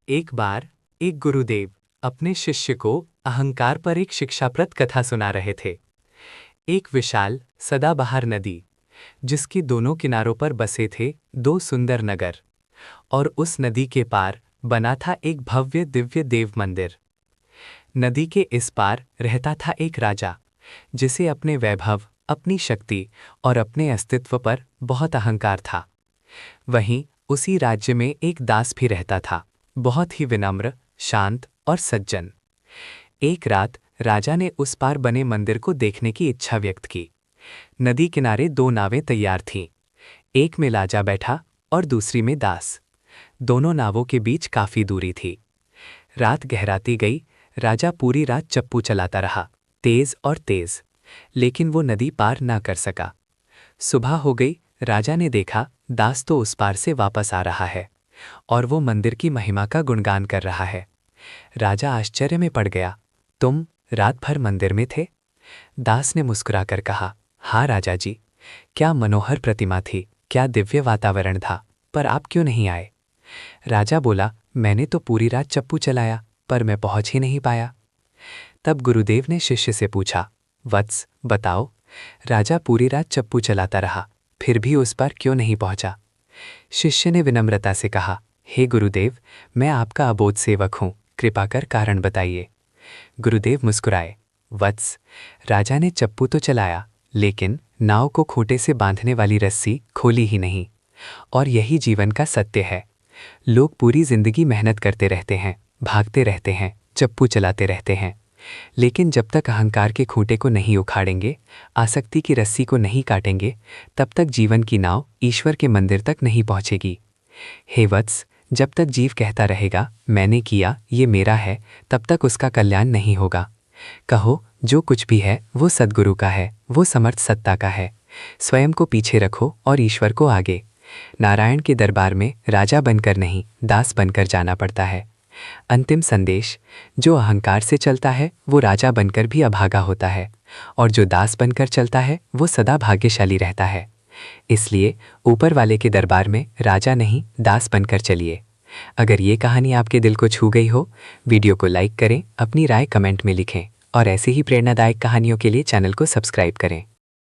एक बार एक गुरुदेव अपने शिष्य को अहंकार पर एक शिक्षाप्रद कथा सुना रहे थे। एक विशाल सदाबहार नदी, जिसकी दोनों किनारों पर बसे थे दो सुंदर नगर, और उस नदी के पार बना था एक भव्य दिव्य देव मंदिर। नदी के इस पार रहता था एक राजा, जिसे अपने वैभव, अपनी शक्ति और अपने अस्तित्व पर बहुत अहंकार था। वहीं उसी राज्य में एक दास भी रहता था, बहुत ही विनम्र, शांत और सज्जन। एक रात राजा ने उस पार बने मंदिर को देखने की इच्छा व्यक्त की। नदी किनारे दो नावें तैयार थीं, एक में राजा बैठा और दूसरी में दास। दोनों नावों के बीच काफी दूरी थी। रात गहराती गई, राजा पूरी रात चप्पू चलाता रहा, तेज और तेज, लेकिन वो नदी पार ना कर सका। सुबह हो गई, राजा ने देखा दास तो उस पार से वापस आ रहा है और वो मंदिर की महिमा का गुणगान कर रहा है। राजा आश्चर्य में पड़ गया। तुम रात भर मंदिर में थे? दास ने मुस्कुराकर कहा, हाँ राजा जी, क्या मनोहर प्रतिमा थी, क्या दिव्य वातावरण था, पर आप क्यों नहीं आए? राजा बोला, मैंने तो पूरी रात चप्पू चलाया, पर मैं पहुंच ही नहीं पाया। तब गुरुदेव ने शिष्य से पूछा, वत्स बताओ, राजा पूरी रात चप्पू चलाता रहा, फिर भी उस पार क्यों नहीं पहुंचा? शिष्य ने विनम्रता से कहा, हे गुरुदेव, मैं आपका अबोध सेवक हूं, कृपा कर कारण बताइए। गुरुदेव मुस्कुराए, वत्स, राजा ने चप्पू तो चलाया, लेकिन नाव को खूंटे से बांधने वाली रस्सी खोली ही नहीं। और यही जीवन का सत्य है। लोग पूरी जिंदगी मेहनत करते रहते हैं, भागते रहते हैं, चप्पू चलाते रहते हैं, लेकिन जब तक अहंकार के खूंटे को नहीं उखाड़ेंगे, आसक्ति की रस्सी को नहीं काटेंगे, तब तक जीवन की नाव ईश्वर के मंदिर तक नहीं पहुंचेगी। हे वत्स, जब तक जीव कहता रहेगा मैंने किया, ये मेरा है, तब तक उसका कल्याण नहीं होगा। कहो, जो कुछ भी है वो सद्गुरु का है, वो समर्थ सत्ता का है। स्वयं को पीछे रखो और ईश्वर को आगे। नारायण के दरबार में राजा बनकर नहीं, दास बनकर जाना पड़ता है। अंतिम संदेश, जो अहंकार से चलता है वो राजा बनकर भी अभागा होता है, और जो दास बनकर चलता है वो सदा भाग्यशाली रहता है। इसलिए ऊपर वाले के दरबार में राजा नहीं, दास बनकर चलिए। अगर ये कहानी आपके दिल को छू गई हो, वीडियो को लाइक करें, अपनी राय कमेंट में लिखें और ऐसे ही प्रेरणादायक कहानियों के लिए चैनल को सब्सक्राइब करें।